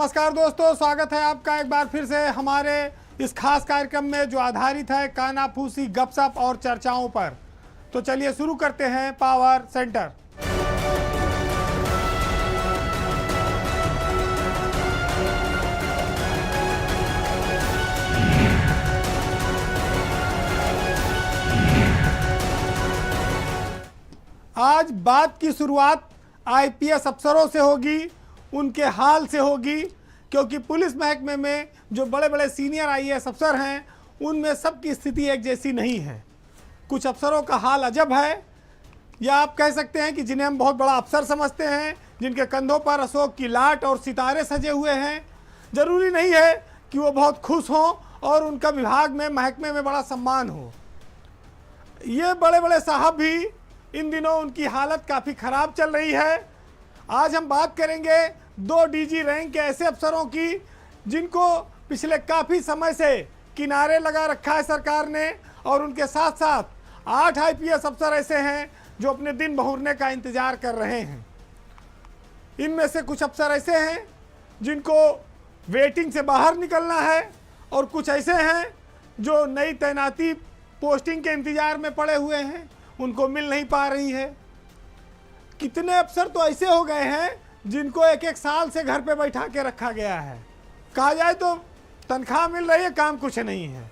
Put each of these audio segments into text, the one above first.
नमस्कार दोस्तों, स्वागत है आपका एक बार फिर से हमारे इस खास कार्यक्रम में जो आधारित है कानाफूसी गपशप और चर्चाओं पर। तो चलिए शुरू करते हैं पावर सेंटर। आज बात की शुरुआत आईपीएस अफसरों से होगी, उनके हाल से होगी, क्योंकि पुलिस महकमे में जो बड़े बड़े सीनियर आईएएस अफसर हैं उनमें सबकी स्थिति एक जैसी नहीं है। कुछ अफसरों का हाल अजब है, या आप कह सकते हैं कि जिन्हें हम बहुत बड़ा अफसर समझते हैं, जिनके कंधों पर अशोक की लाट और सितारे सजे हुए हैं, ज़रूरी नहीं है कि वो बहुत खुश हों और उनका विभाग में महकमे में बड़ा सम्मान हो। ये बड़े बड़े साहब भी इन दिनों उनकी हालत काफ़ी ख़राब चल रही है। आज हम बात करेंगे 2 डीजी रैंक के ऐसे अफसरों की जिनको पिछले काफ़ी समय से किनारे लगा रखा है सरकार ने, और उनके साथ साथ 8 आईपीएस अफसर ऐसे हैं जो अपने दिन बहुरने का इंतज़ार कर रहे हैं। इनमें से कुछ अफसर ऐसे हैं जिनको वेटिंग से बाहर निकलना है, और कुछ ऐसे हैं जो नई तैनाती पोस्टिंग के इंतज़ार में पड़े हुए हैं, उनको मिल नहीं पा रही है। कितने अफसर तो ऐसे हो गए हैं जिनको एक एक साल से घर पे बैठा के रखा गया है। कहा जाए तो तनख्वाह मिल रही है, काम कुछ नहीं है।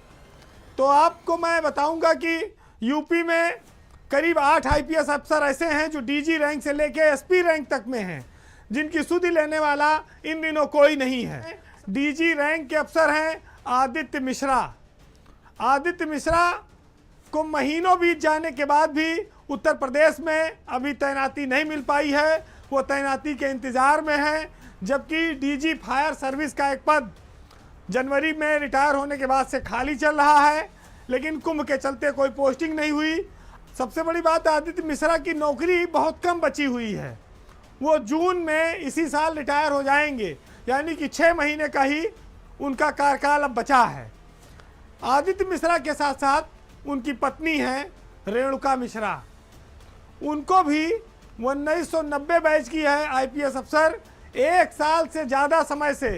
तो आपको मैं बताऊंगा कि यूपी में करीब 8 आईपीएस अफसर ऐसे हैं जो डीजी रैंक से लेके एसपी रैंक तक में हैं, जिनकी सुधि लेने वाला इन दिनों कोई नहीं है। डीजी रैंक के अफसर हैं आदित्य मिश्रा। आदित्य मिश्रा को महीनों बीत जाने के बाद भी उत्तर प्रदेश में अभी तैनाती नहीं मिल पाई है। वो तैनाती के इंतज़ार में हैं, जबकि डीजी फायर सर्विस का एक पद जनवरी में रिटायर होने के बाद से खाली चल रहा है, लेकिन कुंभ के चलते कोई पोस्टिंग नहीं हुई। सबसे बड़ी बात, आदित्य मिश्रा की नौकरी बहुत कम बची हुई है। वो जून में इसी साल रिटायर हो जाएंगे, यानी कि 6 महीने का ही उनका कार्यकाल अब बचा है। आदित्य मिश्रा के साथ साथ उनकी पत्नी हैं रेणुका मिश्रा, उनको भी 1990 बैच की है आईपीएस अफसर। 1 साल से ज़्यादा समय से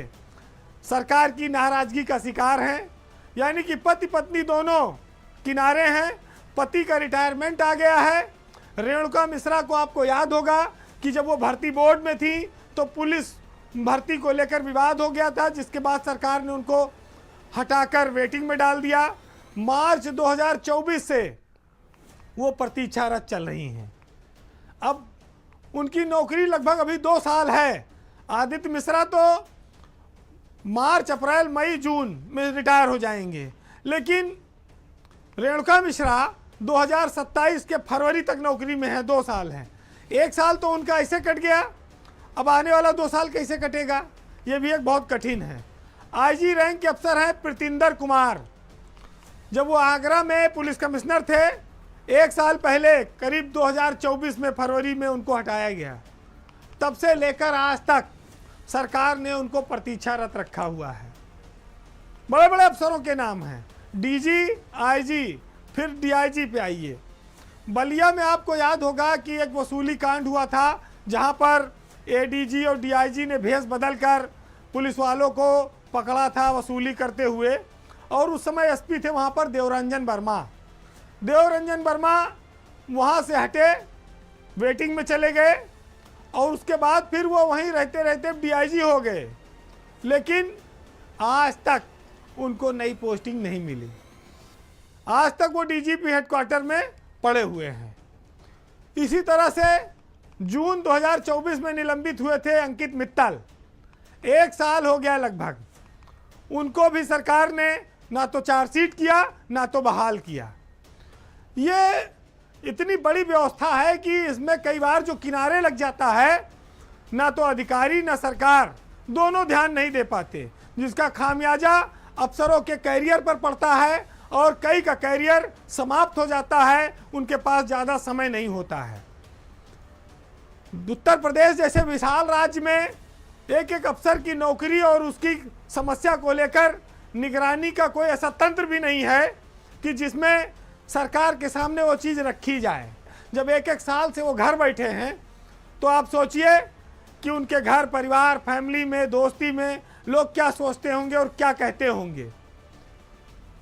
सरकार की नाराज़गी का शिकार हैं, यानी कि पति पत्नी दोनों किनारे हैं। पति का रिटायरमेंट आ गया है। रेणुका मिश्रा को आपको याद होगा कि जब वो भर्ती बोर्ड में थी तो पुलिस भर्ती को लेकर विवाद हो गया था, जिसके बाद सरकार ने उनको हटाकर वेटिंग में डाल दिया। मार्च 2024 से वो प्रतीक्षारत चल रही हैं। अब उनकी नौकरी लगभग अभी 2 साल है। आदित्य मिश्रा तो मार्च, अप्रैल, मई, जून में रिटायर हो जाएंगे, लेकिन रेणुका मिश्रा 2027 के फरवरी तक नौकरी में है। 2 साल हैं। 1 साल तो उनका ऐसे कट गया, अब आने वाला 2 साल कैसे कटेगा, ये भी एक बहुत कठिन है। आईजी रैंक के अफसर हैं प्रीतिंदर कुमार। जब वो आगरा में पुलिस कमिश्नर थे, 1 साल पहले करीब 2024 में फरवरी में उनको हटाया गया। तब से लेकर आज तक सरकार ने उनको प्रतीक्षारत रखा हुआ है। बड़े बड़े अफसरों के नाम हैं, डीजी, आईजी, फिर डीआईजी पे आइए। बलिया में आपको याद होगा कि एक वसूली कांड हुआ था, जहां पर एडीजी और डीआईजी ने भेष बदलकर पुलिस वालों को पकड़ा था वसूली करते हुए, और उस समय एसपी थे वहां पर देवरंजन वर्मा। देवरंजन वर्मा वहाँ से हटे, वेटिंग में चले गए, और उसके बाद फिर वो वहीं रहते रहते डीआईजी हो गए, लेकिन आज तक उनको नई पोस्टिंग नहीं मिली। आज तक वो डीजीपी हेडक्वार्टर में पड़े हुए हैं। इसी तरह से जून 2024 में निलंबित हुए थे अंकित मित्तल। 1 साल हो गया लगभग। उनको भी सरकार ने ना तो चार्जशीट किया, ना तो बहाल किया। ये इतनी बड़ी व्यवस्था है कि इसमें कई बार जो किनारे लग जाता है, ना तो अधिकारी ना सरकार दोनों ध्यान नहीं दे पाते, जिसका खामियाजा अफसरों के कैरियर पर पड़ता है, और कई का कैरियर समाप्त हो जाता है, उनके पास ज़्यादा समय नहीं होता है। उत्तर प्रदेश जैसे विशाल राज्य में एक एक अफसर की नौकरी और उसकी समस्या को लेकर निगरानी का कोई ऐसा तंत्र भी नहीं है कि जिसमें सरकार के सामने वो चीज़ रखी जाए। जब 1-1 साल से वो घर बैठे हैं, तो आप सोचिए कि उनके घर परिवार फैमिली में दोस्ती में लोग क्या सोचते होंगे और क्या कहते होंगे।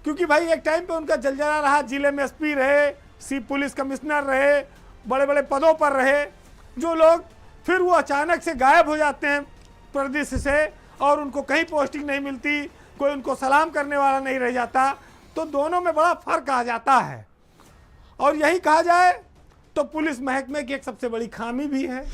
क्योंकि भाई एक टाइम पे उनका जलजला रहा, जिले में एसपी रहे, पुलिस कमिश्नर रहे, बड़े बड़े पदों पर रहे, जो लोग फिर वो अचानक से गायब हो जाते हैं प्रदेश से और उनको कहीं पोस्टिंग नहीं मिलती, कोई उनको सलाम करने वाला नहीं रह जाता, तो दोनों में बड़ा फर्क आ जाता है। और यही कहा जाए तो पुलिस महकमे की एक सबसे बड़ी खामी भी है।